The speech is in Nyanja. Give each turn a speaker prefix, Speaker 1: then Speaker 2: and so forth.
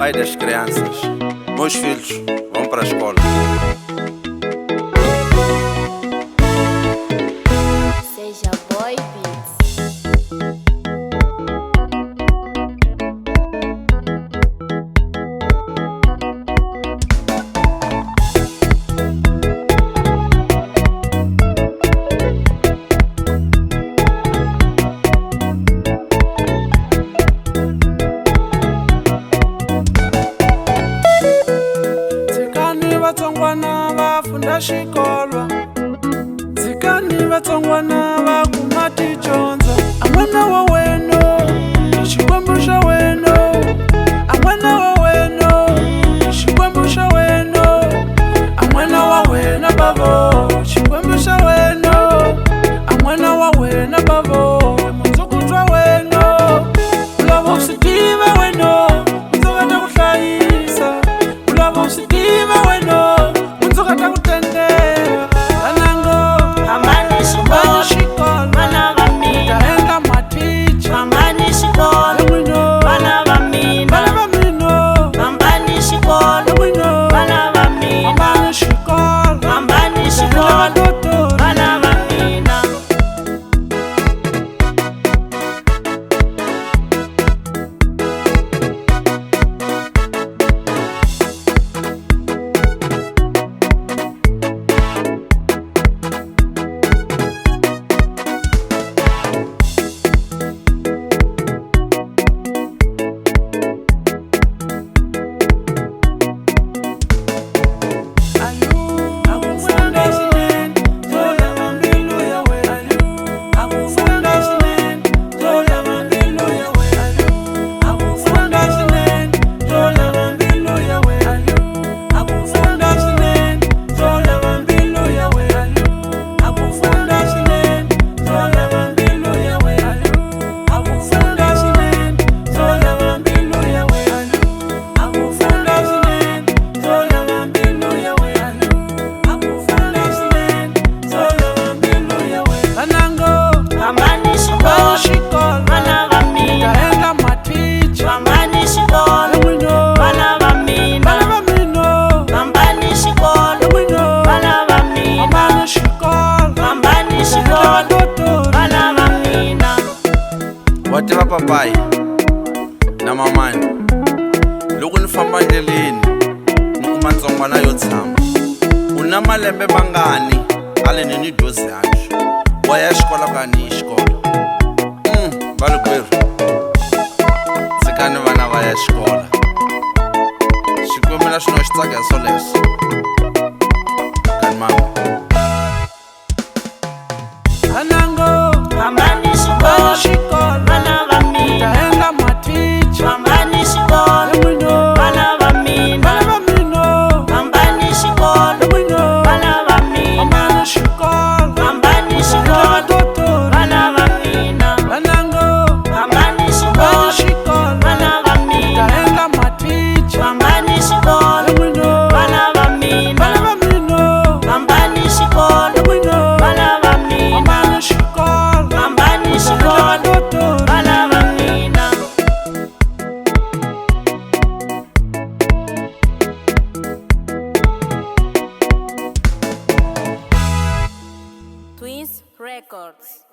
Speaker 1: Pai das crianças, meus filhos vão para a escola.
Speaker 2: Seja Boy Beats.
Speaker 3: Vatsongwana va funda xikolwa, tshikani vatsongwana va kuma tidyondzo. A n'wana wa wena i xikwembu xa wena, a n'wana wa wena i xikwembu xa wena, a n'wana wa wena bavo xikwembu xa wena, a n'wana wa wena bavo mundzuku bya wena. U lava u swi tiva wena mundzuku ta ku hlayisa, u lava u swi tiva wena mundzuku ta ku tendela. Vanango
Speaker 4: hambani xikolo, vana va mina
Speaker 3: ta endla maticha,
Speaker 4: hambani xikolo, vana va mina
Speaker 3: vana va mina,
Speaker 4: hambani xikolo, vana va mina
Speaker 3: hambani xikolo,
Speaker 4: hambani
Speaker 3: ta endla
Speaker 4: xikolo,
Speaker 3: vadotori.
Speaker 4: vana va mina. Hambani xikolo, vana va mina hambani xikolo, vana va mina hambani xikolo, vana va mina hambani xikolo, vana va mina.
Speaker 1: Wa tiva papai na mamani, loko ni famba endleleni ni kuma ntsongwana yo tshama, u na malembe mangani haleni ni dozanji wa ya xikolo ka ni yi xikolo. Valukwerhu tshikani vana va ya xikola, xikwembu na xona xi tsaka hi swoleswo kani mama.
Speaker 4: Hambani xikolo, vana va mina hambani xikolo, vana va mina hambani xikolo, vana va mina hambani xikolo, vana va mina hambani xikolo, vana va mina hambani xikolo, vana va mina hambani xikolo, vana va mina hambani xikolo, vana va mina.
Speaker 2: Twins Records.